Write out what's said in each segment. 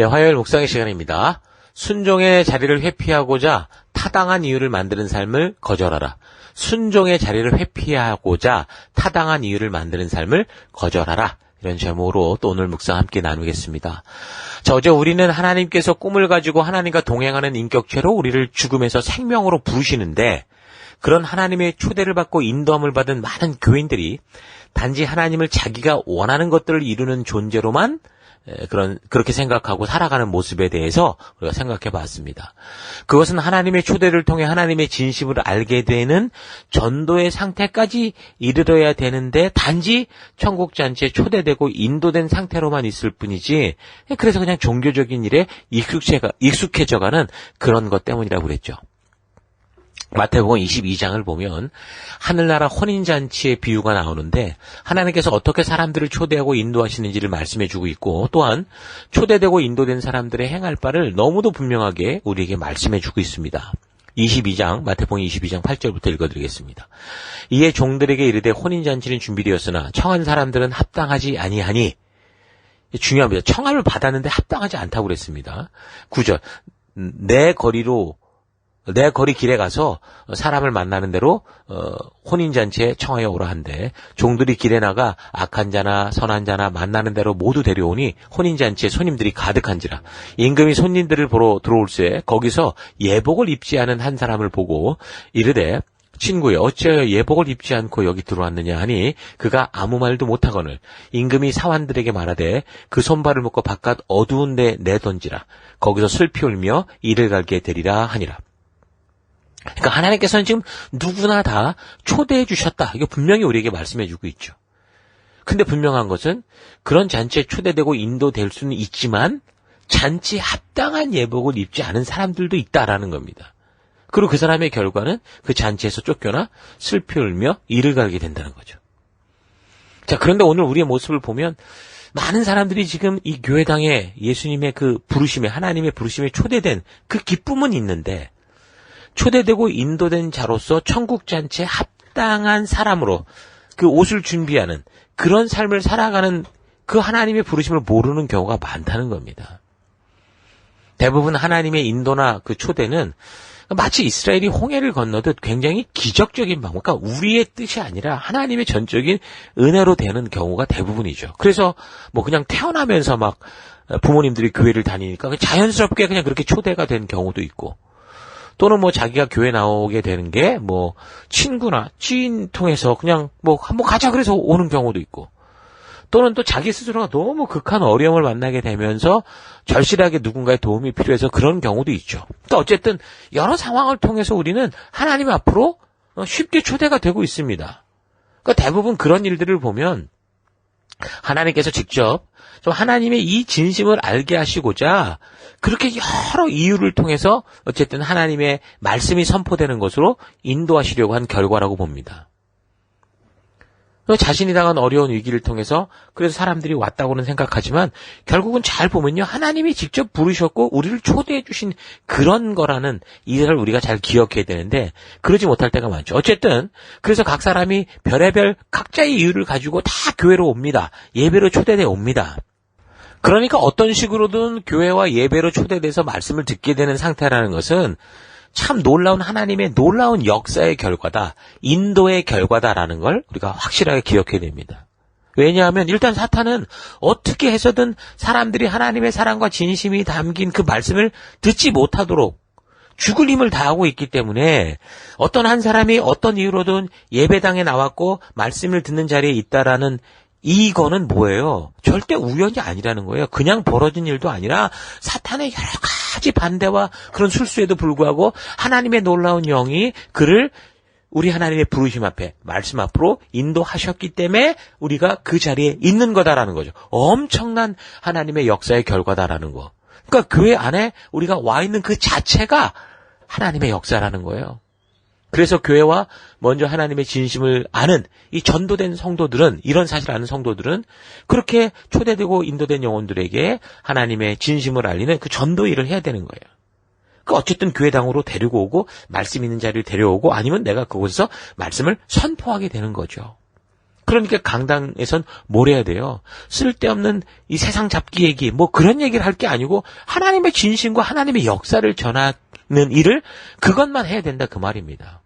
화요일 묵상의 시간입니다. 순종의 자리를 회피하고자 타당한 이유를 만드는 삶을 거절하라. 순종의 자리를 회피하고자 타당한 이유를 만드는 삶을 거절하라. 이런 제목으로 또 오늘 묵상 함께 나누겠습니다. 자, 어제 우리는 하나님께서 꿈을 가지고 하나님과 동행하는 인격체로 우리를 죽음에서 생명으로 부르시는데, 그런 하나님의 초대를 받고 인도함을 받은 많은 교인들이 단지 하나님을 자기가 원하는 것들을 이루는 존재로만 그렇게 생각하고 살아가는 모습에 대해서 우리가 생각해 봤습니다. 그것은 하나님의 초대를 통해 하나님의 진심을 알게 되는 전도의 상태까지 이르러야 되는데, 단지 천국잔치에 초대되고 인도된 상태로만 있을 뿐이지, 그래서 그냥 종교적인 일에 익숙해져가는 그런 것 때문이라고 그랬죠. 마태복음 22장을 보면 하늘나라 혼인잔치의 비유가 나오는데, 하나님께서 어떻게 사람들을 초대하고 인도하시는지를 말씀해주고 있고, 또한 초대되고 인도된 사람들의 행할 바를 너무도 분명하게 우리에게 말씀해주고 있습니다. 22장, 마태복음 22장 8절부터 읽어드리겠습니다. 이에 종들에게 이르되 혼인잔치는 준비되었으나 청한 사람들은 합당하지 아니하니, 중요합니다. 청함을 받았는데 합당하지 않다고 그랬습니다. 9절, 내 거리 길에 가서 사람을 만나는 대로 혼인잔치에 청하여 오라 한데, 종들이 길에 나가 악한 자나 선한 자나 만나는 대로 모두 데려오니 혼인잔치에 손님들이 가득한지라. 임금이 손님들을 보러 들어올새 거기서 예복을 입지 않은 한 사람을 보고 이르되, 친구여, 어찌하여 예복을 입지 않고 여기 들어왔느냐 하니, 그가 아무 말도 못하거늘 임금이 사환들에게 말하되 그 손발을 묶어 바깥 어두운 데 내던지라. 거기서 슬피 울며 이를 갈게 되리라 하니라. 그러니까 하나님께서는 지금 누구나 다 초대해 주셨다. 이거 분명히 우리에게 말씀해 주고 있죠. 근데 분명한 것은 그런 잔치에 초대되고 인도될 수는 있지만 잔치에 합당한 예복을 입지 않은 사람들도 있다라는 겁니다. 그리고 그 사람의 결과는 그 잔치에서 쫓겨나 슬피 울며 이를 갈게 된다는 거죠. 자, 그런데 오늘 우리의 모습을 보면 많은 사람들이 지금 이 교회당에 예수님의 그 부르심에, 하나님의 부르심에 초대된 그 기쁨은 있는데, 초대되고 인도된 자로서 천국잔치에 합당한 사람으로 그 옷을 준비하는 그런 삶을 살아가는 그 하나님의 부르심을 모르는 경우가 많다는 겁니다. 대부분 하나님의 인도나 그 초대는 마치 이스라엘이 홍해를 건너듯 굉장히 기적적인 방법, 그러니까 우리의 뜻이 아니라 하나님의 전적인 은혜로 되는 경우가 대부분이죠. 그래서 뭐 그냥 태어나면서 막 부모님들이 교회를 다니니까 자연스럽게 그냥 그렇게 초대가 된 경우도 있고, 또는 뭐 자기가 교회 나오게 되는 게 뭐 친구나 지인 통해서 그냥 뭐 한번 가자 그래서 오는 경우도 있고, 또는 또 자기 스스로가 너무 극한 어려움을 만나게 되면서 절실하게 누군가의 도움이 필요해서 그런 경우도 있죠. 또 어쨌든 여러 상황을 통해서 우리는 하나님 앞으로 쉽게 초대가 되고 있습니다. 그러니까 대부분 그런 일들을 보면 하나님께서 직접 좀 하나님의 이 진심을 알게 하시고자 그렇게 여러 이유를 통해서 어쨌든 하나님의 말씀이 선포되는 것으로 인도하시려고 한 결과라고 봅니다. 자신이 당한 어려운 위기를 통해서 그래서 사람들이 왔다고는 생각하지만, 결국은 잘 보면요, 하나님이 직접 부르셨고 우리를 초대해 주신 그런 거라는 이를 우리가 잘 기억해야 되는데, 그러지 못할 때가 많죠. 어쨌든 그래서 각 사람이 별의별 각자의 이유를 가지고 다 교회로 옵니다. 예배로 초대돼 옵니다. 그러니까 어떤 식으로든 교회와 예배로 초대돼서 말씀을 듣게 되는 상태라는 것은 참 놀라운 하나님의 놀라운 역사의 결과다, 인도의 결과다라는 걸 우리가 확실하게 기억해야 됩니다. 왜냐하면 일단 사탄은 어떻게 해서든 사람들이 하나님의 사랑과 진심이 담긴 그 말씀을 듣지 못하도록 죽을 힘을 다하고 있기 때문에, 어떤 한 사람이 어떤 이유로든 예배당에 나왔고 말씀을 듣는 자리에 있다라는 이거는 뭐예요? 절대 우연이 아니라는 거예요. 그냥 벌어진 일도 아니라 사탄의 여러 가지 반대와 그런 술수에도 불구하고 하나님의 놀라운 영이 그를 우리 하나님의 부르심 앞에, 말씀 앞으로 인도하셨기 때문에 우리가 그 자리에 있는 거다라는 거죠. 엄청난 하나님의 역사의 결과다라는 거. 그러니까 교회 안에 우리가 와 있는 그 자체가 하나님의 역사라는 거예요. 그래서 교회와 먼저 하나님의 진심을 아는 이 전도된 성도들은, 이런 사실을 아는 성도들은 그렇게 초대되고 인도된 영혼들에게 하나님의 진심을 알리는 그 전도 일을 해야 되는 거예요. 그 어쨌든 교회당으로 데리고 오고 말씀 있는 자리를 데려오고, 아니면 내가 그곳에서 말씀을 선포하게 되는 거죠. 그러니까 강당에선 뭘 해야 돼요? 쓸데없는 이 세상 잡기 얘기, 뭐 그런 얘기를 할 게 아니고 하나님의 진심과 하나님의 역사를 전하는 일을 그것만 해야 된다 그 말입니다.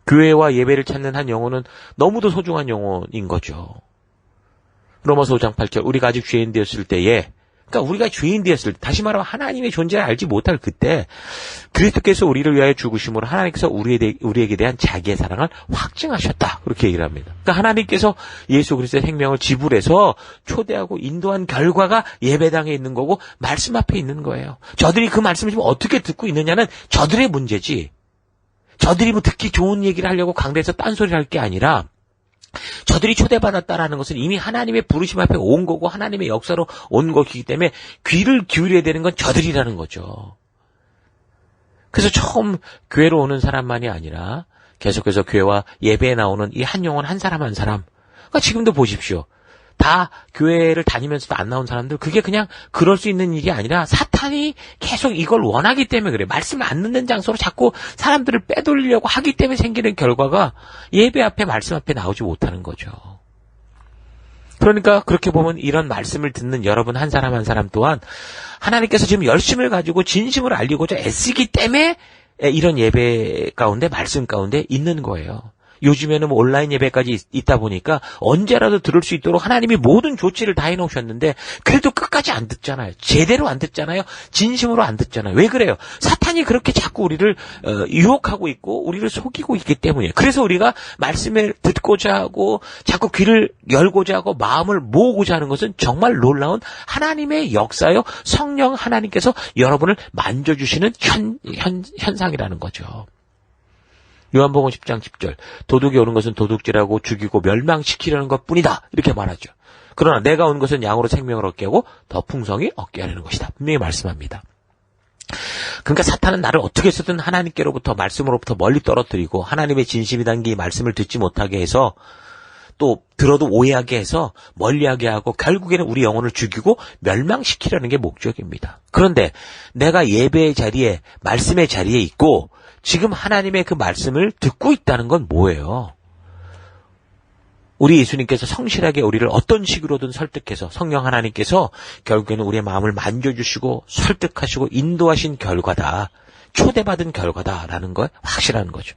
교회와 예배를 찾는 한 영혼은 너무도 소중한 영혼인 거죠. 로마서 5장 8절 우리가 아직 죄인 되었을 때에 그러니까 우리가 죄인 되었을 때 다시 말하면 하나님의 존재를 알지 못할 그때 그리스도께서 우리를 위하여 죽으심으로 하나님께서 우리에게 대한 자기의 사랑을 확증하셨다. 그렇게 얘기를 합니다. 그러니까 하나님께서 예수 그리스도의 생명을 지불해서 초대하고 인도한 결과가 예배당에 있는 거고 말씀 앞에 있는 거예요. 저들이 그 말씀을 지금 어떻게 듣고 있느냐는 저들의 문제지. 저들이 뭐 듣기 좋은 얘기를 하려고 강대에서 딴소리를 할 게 아니라 저들이 초대받았다라는 것은 이미 하나님의 부르심 앞에 온 거고 하나님의 역사로 온 것이기 때문에 귀를 기울여야 되는 건 저들이라는 거죠. 그래서 처음 교회로 오는 사람만이 아니라 계속해서 교회와 예배에 나오는 이 한 영혼 한 사람 한 사람. 그러니까 지금도 보십시오. 다 교회를 다니면서도 안 나온 사람들 그게 그냥 그럴 수 있는 일이 아니라 사탄이 계속 이걸 원하기 때문에 그래요. 말씀을 안 듣는 장소로 자꾸 사람들을 빼돌리려고 하기 때문에 생기는 결과가 예배 앞에 말씀 앞에 나오지 못하는 거죠. 그러니까 그렇게 보면 이런 말씀을 듣는 여러분 한 사람 한 사람 또한 하나님께서 지금 열심을 가지고 진심을 알리고자 애쓰기 때문에 이런 예배 가운데 말씀 가운데 있는 거예요. 요즘에는 뭐 온라인 예배까지 있다 보니까 언제라도 들을 수 있도록 하나님이 모든 조치를 다 해놓으셨는데 그래도 끝까지 안 듣잖아요. 제대로 안 듣잖아요. 진심으로 안 듣잖아요. 왜 그래요? 사탄이 그렇게 자꾸 우리를 유혹하고 있고 우리를 속이고 있기 때문이에요. 그래서 우리가 말씀을 듣고자 하고 자꾸 귀를 열고자 하고 마음을 모으고자 하는 것은 정말 놀라운 하나님의 역사요. 성령 하나님께서 여러분을 만져주시는 현상이라는 거죠. 요한복음 10장 10절 도둑이 오는 것은 도둑질하고 죽이고 멸망시키려는 것뿐이다 이렇게 말하죠. 그러나 내가 온 것은 양으로 생명을 얻게 하고 더 풍성히 얻게 하려는 것이다. 분명히 말씀합니다. 그러니까 사탄은 나를 어떻게 해서든 하나님께로부터 말씀으로부터 멀리 떨어뜨리고 하나님의 진심이 담긴 이 말씀을 듣지 못하게 해서 또 들어도 오해하게 해서 멀리하게 하고 결국에는 우리 영혼을 죽이고 멸망시키려는 게 목적입니다. 그런데 내가 예배의 자리에 말씀의 자리에 있고 지금 하나님의 그 말씀을 듣고 있다는 건 뭐예요? 우리 예수님께서 성실하게 우리를 어떤 식으로든 설득해서 성령 하나님께서 결국에는 우리의 마음을 만져주시고 설득하시고 인도하신 결과다. 초대받은 결과다라는 거 확실한 거죠.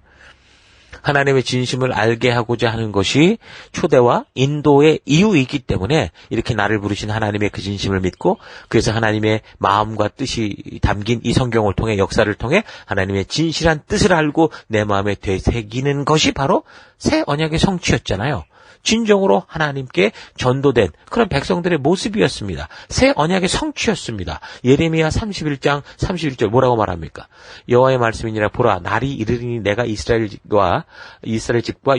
하나님의 진심을 알게 하고자 하는 것이 초대와 인도의 이유이기 때문에 이렇게 나를 부르신 하나님의 그 진심을 믿고 그래서 하나님의 마음과 뜻이 담긴 이 성경을 통해 역사를 통해 하나님의 진실한 뜻을 알고 내 마음에 되새기는 것이 바로 새 언약의 성취였잖아요. 진정으로 하나님께 전도된 그런 백성들의 모습이었습니다. 새 언약의 성취였습니다. 예레미야 31장 31절 뭐라고 말합니까? 여호와의 말씀이니라 보라 날이 이르리니 내가 이스라엘 집과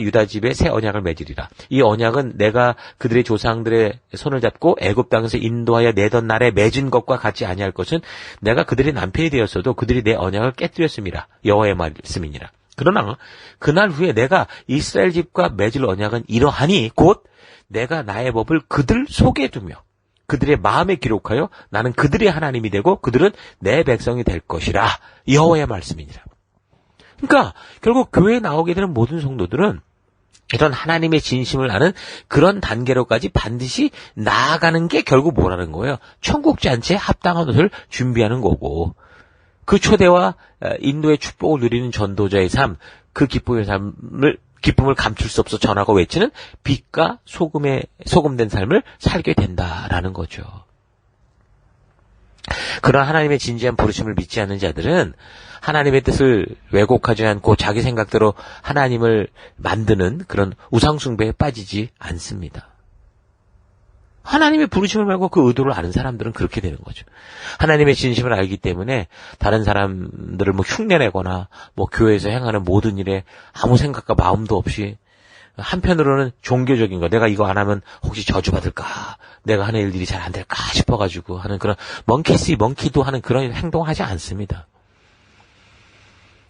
유다 집에 새 언약을 맺으리라. 이 언약은 내가 그들의 조상들의 손을 잡고 애굽 땅에서 인도하여 내던 날에 맺은 것과 같지 아니할 것은 내가 그들의 남편이 되었어도 그들이 내 언약을 깨뜨렸습니다. 여호와의 말씀이니라. 그러나 그날 후에 내가 이스라엘 집과 맺을 언약은 이러하니 곧 내가 나의 법을 그들 속에 두며 그들의 마음에 기록하여 나는 그들의 하나님이 되고 그들은 내 백성이 될 것이라. 여호와의 말씀이니라. 그러니까 결국 교회에 나오게 되는 모든 성도들은 이런 하나님의 진심을 아는 그런 단계로까지 반드시 나아가는 게 결국 뭐라는 거예요? 천국 잔치에 합당한 옷을 준비하는 거고 그 초대와 인도의 축복을 누리는 전도자의 삶, 그 기쁨의 기쁨을 감출 수 없어 전하고 외치는 빛과 소금된 삶을 살게 된다라는 거죠. 그런 하나님의 진지한 부르심을 믿지 않는 자들은 하나님의 뜻을 왜곡하지 않고 자기 생각대로 하나님을 만드는 그런 우상숭배에 빠지지 않습니다. 하나님의 부르심을 말고 그 의도를 아는 사람들은 그렇게 되는 거죠. 하나님의 진심을 알기 때문에 다른 사람들을 뭐 흉내내거나 뭐 교회에서 행하는 모든 일에 아무 생각과 마음도 없이 한편으로는 종교적인 거 내가 이거 안 하면 혹시 저주받을까 내가 하는 일들이 잘 안 될까 싶어가지고 하는 그런 먼키도 하는 그런 행동하지 않습니다.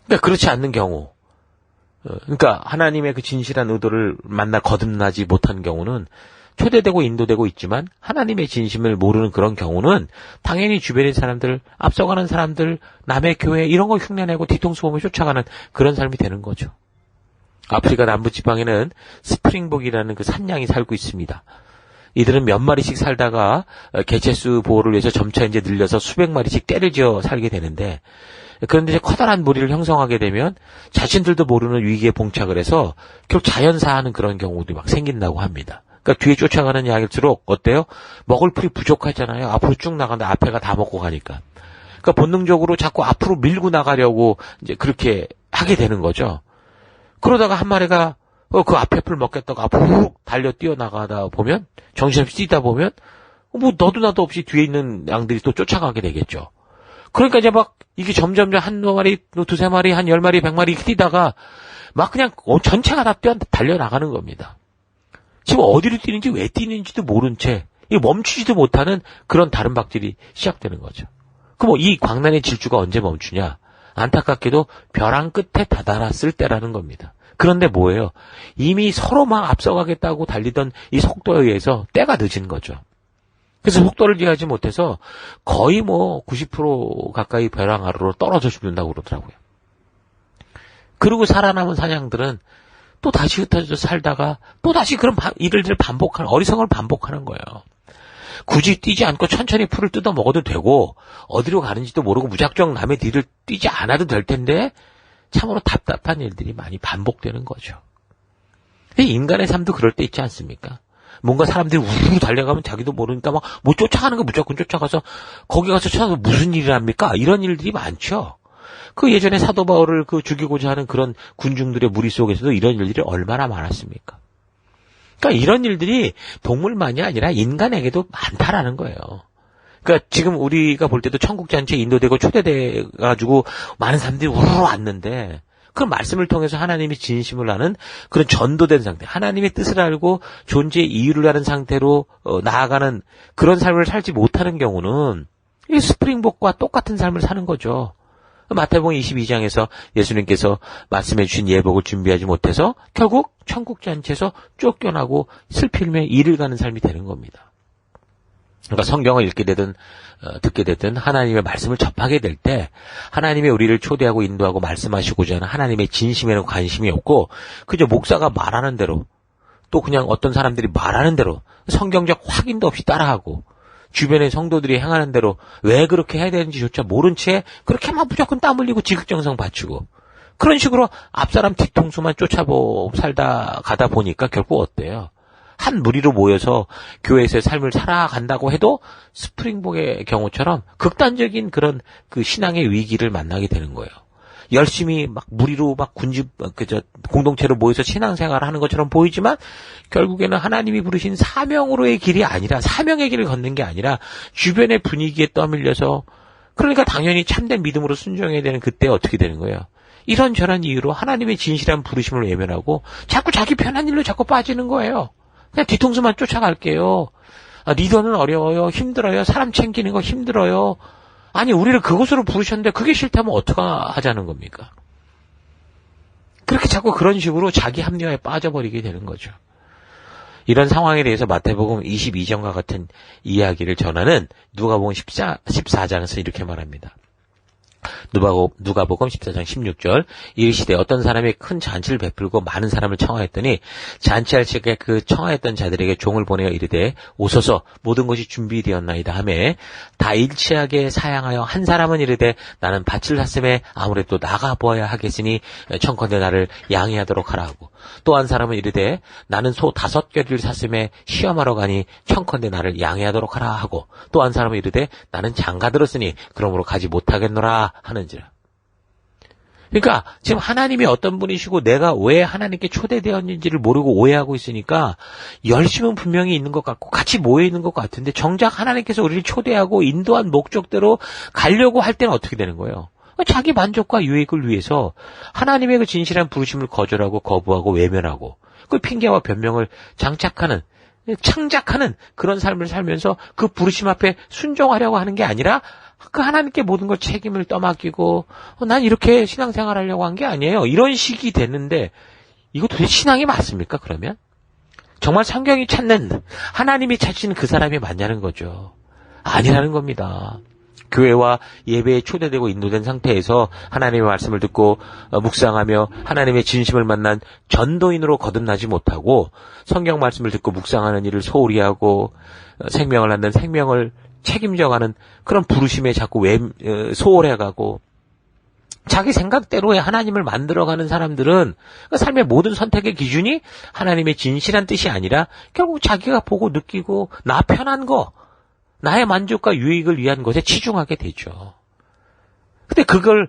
그러니까 그렇지 않는 경우 그러니까 하나님의 그 진실한 의도를 만나 거듭나지 못한 경우는 초대되고 인도되고 있지만 하나님의 진심을 모르는 그런 경우는 당연히 주변의 사람들, 앞서가는 사람들, 남의 교회 이런 거 흉내내고 뒤통수 보며 쫓아가는 그런 삶이 되는 거죠. 아프리카 남부지방에는 스프링복이라는 그 산양이 살고 있습니다. 이들은 몇 마리씩 살다가 개체수 보호를 위해서 점차 이제 늘려서 수백 마리씩 떼를 지어 살게 되는데, 그런데 이제 커다란 무리를 형성하게 되면 자신들도 모르는 위기에 봉착을 해서 결국 자연사하는 그런 경우도 막 생긴다고 합니다. 그러니까 뒤에 쫓아가는 양일수록 어때요? 먹을 풀이 부족하잖아요. 앞으로 쭉 나가는데 앞에가 다 먹고 가니까. 그러니까 본능적으로 자꾸 앞으로 밀고 나가려고 이제 그렇게 하게 되는 거죠. 그러다가 한 마리가 그 앞에 풀 먹겠다고 앞으로 훅 달려 뛰어나가다 보면, 정신없이 뛰다 보면 뭐 너도 나도 없이 뒤에 있는 양들이 또 쫓아가게 되겠죠. 그러니까 이제 막 이게 점점 한 마리, 두세 마리, 한 10마리, 100마리 뛰다가 막 그냥 전체가 다 달려나가는 겁니다. 지금 어디로 뛰는지 왜 뛰는지도 모른 채 멈추지도 못하는 그런 다른 박질이 시작되는 거죠. 그럼 이 광란의 질주가 언제 멈추냐? 안타깝게도 벼랑 끝에 다다랐을 때라는 겁니다. 그런데 뭐예요? 이미 서로 막 앞서가겠다고 달리던 이 속도에 의해서 때가 늦은 거죠. 그래서 속도를 이해하지 못해서 거의 뭐 90% 가까이 벼랑 아래로 떨어져 죽는다고 그러더라고요. 그리고 살아남은 사냥들은 또 다시 흩어져 살다가 또 다시 그런 일을 반복하는, 어리석음을 반복하는 거예요. 굳이 뛰지 않고 천천히 풀을 뜯어 먹어도 되고 어디로 가는지도 모르고 무작정 남의 뒤를 뛰지 않아도 될 텐데 참으로 답답한 일들이 많이 반복되는 거죠. 인간의 삶도 그럴 때 있지 않습니까? 뭔가 사람들이 우르르 달려가면 자기도 모르니까 막 뭐 쫓아가는 거 무조건 쫓아가서 거기 가서 찾아서 무슨 일을 합니까? 이런 일들이 많죠. 그 예전에 사도 바울을 죽이고자 하는 그런 군중들의 무리 속에서도 이런 일들이 얼마나 많았습니까? 그러니까 이런 일들이 동물만이 아니라 인간에게도 많다라는 거예요. 그러니까 지금 우리가 볼 때도 천국잔치에 인도되고 초대돼가지고 많은 사람들이 우르르 왔는데, 그 말씀을 통해서 하나님이 진심을 아는 그런 전도된 상태, 하나님의 뜻을 알고 존재의 이유를 아는 상태로 나아가는 그런 삶을 살지 못하는 경우는 이 스프링복과 똑같은 삶을 사는 거죠. 마태복음 22장에서 예수님께서 말씀해 주신 예복을 준비하지 못해서 결국 천국잔치에서 쫓겨나고 슬피며 이를 가는 삶이 되는 겁니다. 그러니까 성경을 읽게 되든 듣게 되든 하나님의 말씀을 접하게 될 때 하나님의 우리를 초대하고 인도하고 말씀하시고자 하는 하나님의 진심에는 관심이 없고 그저 목사가 말하는 대로, 또 그냥 어떤 사람들이 말하는 대로 성경적 확인도 없이 따라하고 주변의 성도들이 행하는 대로 왜 그렇게 해야 되는지조차 모른 채 그렇게 막 무조건 땀 흘리고 지극정성 바치고 그런 식으로 앞사람 뒤통수만 살다 가다 보니까 결국 어때요? 한 무리로 모여서 교회에서의 삶을 살아간다고 해도 스프링복의 경우처럼 극단적인 그런 그 신앙의 위기를 만나게 되는 거예요. 열심히 막 무리로 막 공동체로 모여서 신앙생활을 하는 것처럼 보이지만 결국에는 하나님이 부르신 사명으로의 길이 아니라, 사명의 길을 걷는 게 아니라 주변의 분위기에 떠밀려서, 그러니까 당연히 참된 믿음으로 순종해야 되는 그때 어떻게 되는 거예요? 이런저런 이유로 하나님의 진실한 부르심을 외면하고 자꾸 자기 편한 일로 자꾸 빠지는 거예요. 그냥 뒤통수만 쫓아갈게요. 리더는 어려워요. 힘들어요. 사람 챙기는 거 힘들어요. 아니, 우리를 그곳으로 부르셨는데 그게 싫다면 어떡하자는 겁니까? 그렇게 자꾸 그런 식으로 자기 합리화에 빠져버리게 되는 거죠. 이런 상황에 대해서 마태복음 22장과 같은 이야기를 전하는 누가복음 14장에서 이렇게 말합니다. 누가복음 14장 16절, 이르시되 어떤 사람이 큰 잔치를 베풀고 많은 사람을 청하였더니 잔치할 시에 그 청하였던 자들에게 종을 보내어 이르되 오소서 모든 것이 준비되었나이다 하매 다 일치하게 사양하여 한 사람은 이르되 나는 밭을 샀음에 아무래도 나가보아야 하겠으니 청컨대 나를 양해하도록 하라 하고, 또 한 사람은 이르되 나는 소 5겨리를 샀음에 시험하러 가니 청컨대 나를 양해하도록 하라 하고, 또 한 사람은 이르되 나는 장가 들었으니 그러므로 가지 못하겠노라 하는지라. 그러니까 지금 하나님이 어떤 분이시고 내가 왜 하나님께 초대되었는지를 모르고 오해하고 있으니까 열심은 분명히 있는 것 같고 같이 모여 있는 것 같은데 정작 하나님께서 우리를 초대하고 인도한 목적대로 가려고 할 때는 어떻게 되는 거예요? 자기 만족과 유익을 위해서 하나님의 그 진실한 부르심을 거절하고 거부하고 외면하고 그 핑계와 변명을 창작하는 그런 삶을 살면서 그 부르심 앞에 순종하려고 하는 게 아니라 그 하나님께 모든 걸 책임을 떠맡기고 난 이렇게 신앙생활 하려고 한 게 아니에요. 이런 식이 됐는데 이거 도대체 신앙이 맞습니까? 그러면? 정말 성경이 찾는, 하나님이 찾으시는 그 사람이 맞냐는 거죠. 아니라는 겁니다. 교회와 예배에 초대되고 인도된 상태에서 하나님의 말씀을 듣고 묵상하며 하나님의 진심을 만난 전도인으로 거듭나지 못하고 성경 말씀을 듣고 묵상하는 일을 소홀히 하고 생명을 낳는 생명을 책임져가는 그런 부르심에 자꾸 소홀해가고 자기 생각대로의 하나님을 만들어가는 사람들은 삶의 모든 선택의 기준이 하나님의 진실한 뜻이 아니라 결국 자기가 보고 느끼고 나 편한 거, 나의 만족과 유익을 위한 것에 치중하게 되죠. 근데 그걸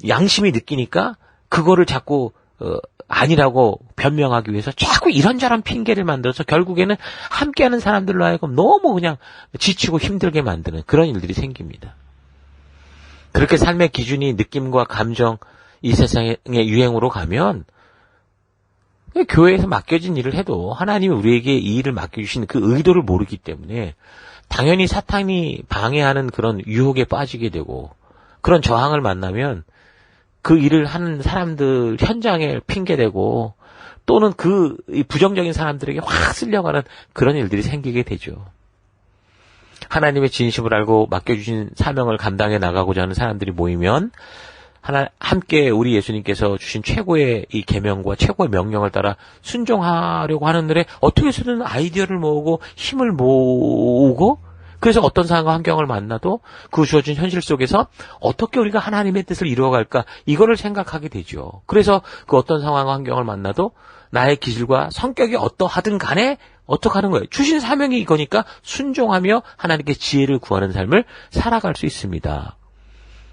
양심이 느끼니까 그거를 자꾸 아니라고 변명하기 위해서 자꾸 이런저런 핑계를 만들어서 결국에는 함께하는 사람들로 하여금 너무 그냥 지치고 힘들게 만드는 그런 일들이 생깁니다. 그렇게 삶의 기준이 느낌과 감정, 이 세상의 유행으로 가면 교회에서 맡겨진 일을 해도 하나님이 우리에게 이 일을 맡겨주신 그 의도를 모르기 때문에 당연히 사탄이 방해하는 그런 유혹에 빠지게 되고 그런 저항을 만나면 그 일을 하는 사람들 현장에 핑계대고 또는 그 부정적인 사람들에게 확 쓸려가는 그런 일들이 생기게 되죠. 하나님의 진심을 알고 맡겨주신 사명을 감당해 나가고자 하는 사람들이 모이면 함께 우리 예수님께서 주신 최고의 이 계명과 최고의 명령을 따라 순종하려고 하는 일에 어떻게 해서든 아이디어를 모으고 힘을 모으고 그래서 어떤 상황과 환경을 만나도 그 주어진 현실 속에서 어떻게 우리가 하나님의 뜻을 이루어갈까 이거를 생각하게 되죠. 그래서 그 어떤 상황과 환경을 만나도 나의 기질과 성격이 어떠하든 간에 어떻게 하는 거예요. 주신 사명이 이거니까 순종하며 하나님께 지혜를 구하는 삶을 살아갈 수 있습니다.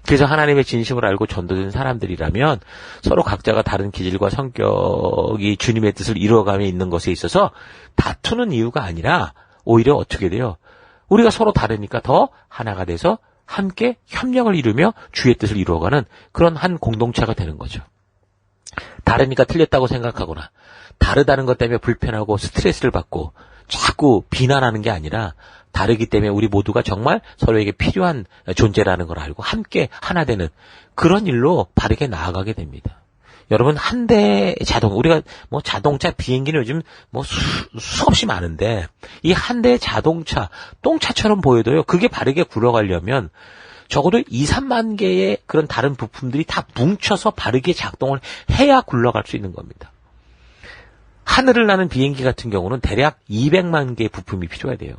그래서 하나님의 진심을 알고 전도된 사람들이라면 서로 각자가 다른 기질과 성격이 주님의 뜻을 이루어가며 있는 것에 있어서 다투는 이유가 아니라 오히려 어떻게 돼요? 우리가 서로 다르니까 더 하나가 돼서 함께 협력을 이루며 주의 뜻을 이루어가는 그런 한 공동체가 되는 거죠. 다르니까 틀렸다고 생각하거나 다르다는 것 때문에 불편하고 스트레스를 받고 자꾸 비난하는 게 아니라 다르기 때문에 우리 모두가 정말 서로에게 필요한 존재라는 걸 알고 함께 하나 되는 그런 일로 바르게 나아가게 됩니다. 여러분 한 대 우리가 뭐 자동차, 비행기는 요즘 뭐 수없이 많은데 이 한 대의 자동차, 똥차처럼 보여도요. 그게 바르게 굴러가려면 적어도 2, 3만 개의 그런 다른 부품들이 다 뭉쳐서 바르게 작동을 해야 굴러갈 수 있는 겁니다. 하늘을 나는 비행기 같은 경우는 대략 200만 개의 부품이 필요해야 돼요.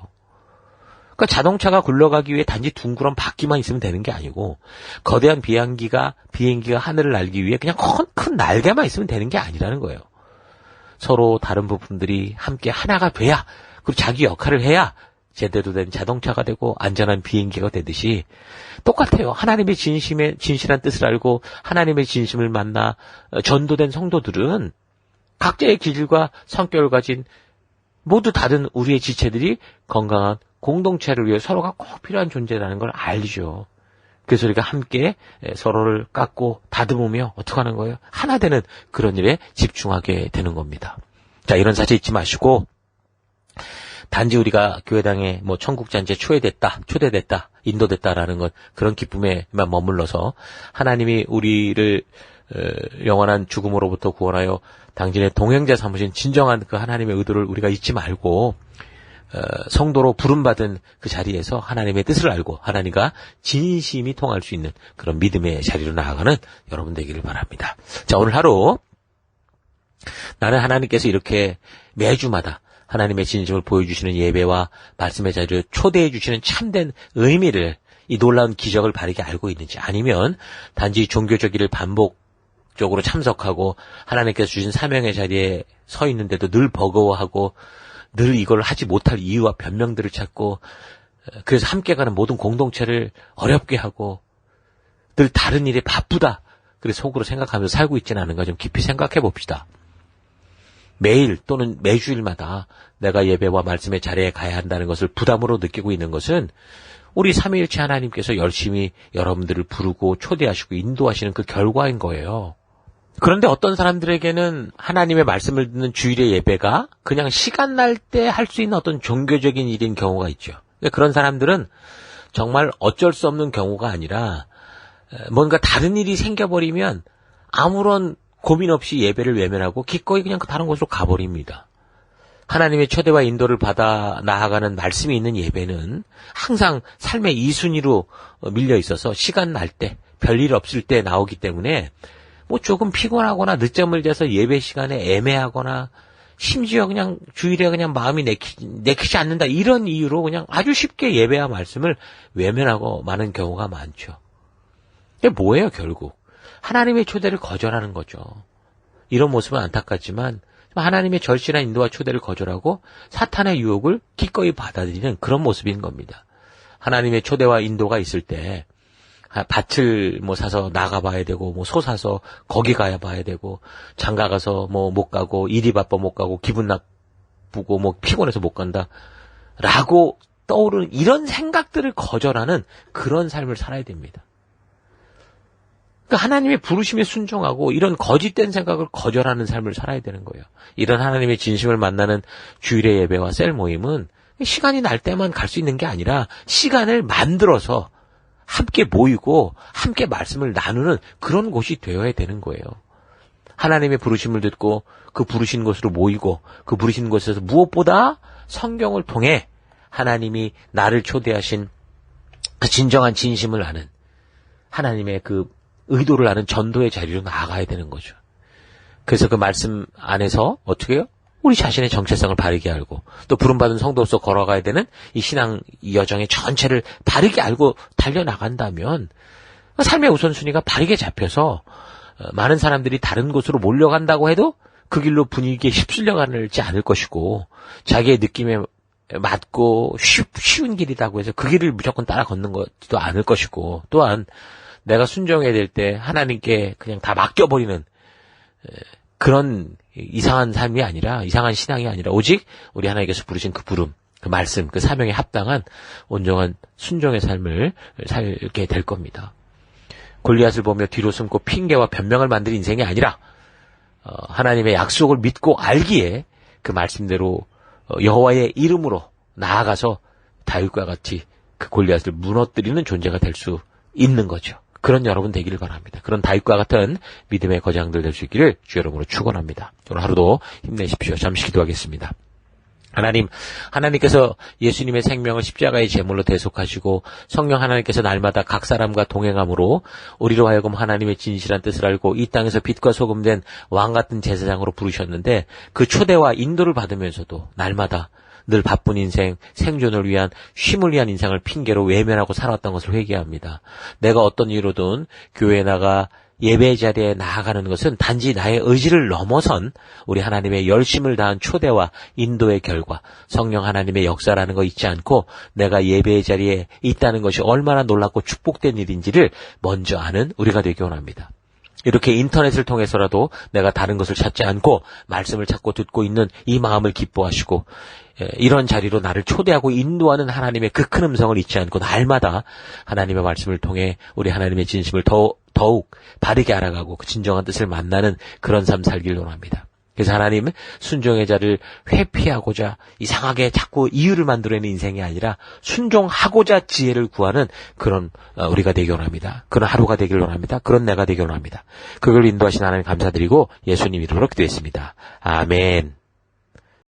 그러니까 자동차가 굴러가기 위해 단지 둥그런 바퀴만 있으면 되는 게 아니고 거대한 비행기가 하늘을 날기 위해 그냥 큰 날개만 있으면 되는 게 아니라는 거예요. 서로 다른 부품들이 함께 하나가 돼야 그리고 자기 역할을 해야 제대로 된 자동차가 되고 안전한 비행기가 되듯이 똑같아요. 하나님의 진실한 뜻을 알고 하나님의 진심을 만나 전도된 성도들은 각자의 기질과 성격을 가진 모두 다른 우리의 지체들이 건강한 공동체를 위해 서로가 꼭 필요한 존재라는 걸 알죠. 그래서 우리가 함께 서로를 깎고 다듬으며 어떻게 하는 거예요? 하나 되는 그런 일에 집중하게 되는 겁니다. 자, 이런 사실 잊지 마시고 단지 우리가 교회당에 뭐 천국잔치에 초대됐다, 인도됐다라는 것 그런 기쁨에만 머물러서 하나님이 우리를 영원한 죽음으로부터 구원하여 당신의 동행자 삼으신 진정한 그 하나님의 의도를 우리가 잊지 말고 성도로 부름받은 그 자리에서 하나님의 뜻을 알고 하나님과 진심이 통할 수 있는 그런 믿음의 자리로 나아가는 여러분 되기를 바랍니다. 자, 오늘 하루 나는 하나님께서 이렇게 매주마다 하나님의 진심을 보여주시는 예배와 말씀의 자리를 초대해 주시는 참된 의미를 이 놀라운 기적을 바르게 알고 있는지 아니면 단지 종교적일을 반복적으로 참석하고 하나님께서 주신 사명의 자리에 서 있는데도 늘 버거워하고 늘 이걸 하지 못할 이유와 변명들을 찾고 그래서 함께 가는 모든 공동체를 어렵게 하고 늘 다른 일에 바쁘다. 그래서 속으로 생각하면서 살고 있지는 않은가 좀 깊이 생각해 봅시다. 매일 또는 매주일마다 내가 예배와 말씀의 자리에 가야 한다는 것을 부담으로 느끼고 있는 것은 우리 삼위일체 하나님께서 열심히 여러분들을 부르고 초대하시고 인도하시는 그 결과인 거예요. 그런데 어떤 사람들에게는 하나님의 말씀을 듣는 주일의 예배가 그냥 시간 날 때 할 수 있는 어떤 종교적인 일인 경우가 있죠. 그런 사람들은 정말 어쩔 수 없는 경우가 아니라 뭔가 다른 일이 생겨버리면 아무런 고민 없이 예배를 외면하고 기꺼이 그냥 다른 곳으로 가버립니다. 하나님의 초대와 인도를 받아 나아가는 말씀이 있는 예배는 항상 삶의 2순위로 밀려 있어서 시간 날 때, 별일 없을 때 나오기 때문에 뭐 조금 피곤하거나 늦잠을 자서 예배 시간에 애매하거나 심지어 그냥 주일에 그냥 마음이 내키지 않는다 이런 이유로 그냥 아주 쉽게 예배와 말씀을 외면하고 마는 경우가 많죠. 이게 뭐예요 결국? 하나님의 초대를 거절하는 거죠. 이런 모습은 안타깝지만 하나님의 절실한 인도와 초대를 거절하고 사탄의 유혹을 기꺼이 받아들이는 그런 모습인 겁니다. 하나님의 초대와 인도가 있을 때 밭을 뭐 사서 나가봐야 되고 뭐 소 사서 거기 가야 봐야 되고 장가 가서 뭐 못 가고 일이 바빠 못 가고 기분 나쁘고 뭐 피곤해서 못 간다 라고 떠오르는 이런 생각들을 거절하는 그런 삶을 살아야 됩니다. 그러니까 하나님의 부르심에 순종하고 이런 거짓된 생각을 거절하는 삶을 살아야 되는 거예요. 이런 하나님의 진심을 만나는 주일의 예배와 셀 모임은 시간이 날 때만 갈 수 있는 게 아니라 시간을 만들어서 함께 모이고 함께 말씀을 나누는 그런 곳이 되어야 되는 거예요. 하나님의 부르심을 듣고 그 부르신 곳으로 모이고 그 부르신 곳에서 무엇보다 성경을 통해 하나님이 나를 초대하신 그 진정한 진심을 아는 하나님의 그 의도를 아는 전도의 자리로 나아가야 되는 거죠. 그래서 그 말씀 안에서 어떻게 해요? 우리 자신의 정체성을 바르게 알고 또 부름받은 성도로서 걸어가야 되는 이 신앙 여정의 전체를 바르게 알고 달려나간다면 삶의 우선순위가 바르게 잡혀서 많은 사람들이 다른 곳으로 몰려간다고 해도 그 길로 분위기에 휩쓸려가지 않을 것이고 자기의 느낌에 맞고 쉬운 길이라고 해서 그 길을 무조건 따라 걷는 것도 않을 것이고 또한 내가 순종해야 될 때 하나님께 그냥 다 맡겨버리는 그런 이상한 삶이 아니라 이상한 신앙이 아니라 오직 우리 하나님께서 부르신 그 부름, 그 말씀, 그 사명에 합당한 온전한 순종의 삶을 살게 될 겁니다. 골리앗을 보며 뒤로 숨고 핑계와 변명을 만들 인생이 아니라 하나님의 약속을 믿고 알기에 그 말씀대로 여호와의 이름으로 나아가서 다윗과 같이 그 골리앗을 무너뜨리는 존재가 될 수 있는 거죠. 그런 여러분 되기를 바랍니다. 그런 다윗과 같은 믿음의 거장들 될 수 있기를 주 여러분으로 축원합니다. 오늘 하루도 힘내십시오. 잠시 기도하겠습니다. 하나님께서 예수님의 생명을 십자가의 제물로 대속하시고 성령 하나님께서 날마다 각 사람과 동행함으로 우리로 하여금 하나님의 진실한 뜻을 알고 이 땅에서 빛과 소금 된 왕 같은 제사장으로 부르셨는데 그 초대와 인도를 받으면서도 날마다 늘 바쁜 인생, 생존을 위한 쉼을 위한 인생을 핑계로 외면하고 살아왔던 것을 회개합니다. 내가 어떤 이유로든 교회에 나가 예배 자리에 나아가는 것은 단지 나의 의지를 넘어선 우리 하나님의 열심을 다한 초대와 인도의 결과, 성령 하나님의 역사라는 거 잊지 않고 내가 예배 자리에 있다는 것이 얼마나 놀랍고 축복된 일인지를 먼저 아는 우리가 되기 원합니다. 이렇게 인터넷을 통해서라도 내가 다른 것을 찾지 않고 말씀을 찾고 듣고 있는 이 마음을 기뻐하시고 이런 자리로 나를 초대하고 인도하는 하나님의 그 큰 음성을 잊지 않고 날마다 하나님의 말씀을 통해 우리 하나님의 진심을 더욱 바르게 알아가고 그 진정한 뜻을 만나는 그런 삶 살길 원합니다. 그래서 하나님은 순종의 자를 회피하고자 이상하게 자꾸 이유를 만들어내는 인생이 아니라 순종하고자 지혜를 구하는 그런 우리가 되길 원합니다. 그런 하루가 되길 원합니다. 그런 내가 되길 원합니다. 그걸 인도하신 하나님 감사드리고 예수님 이름으로 기도했습니다. 아멘.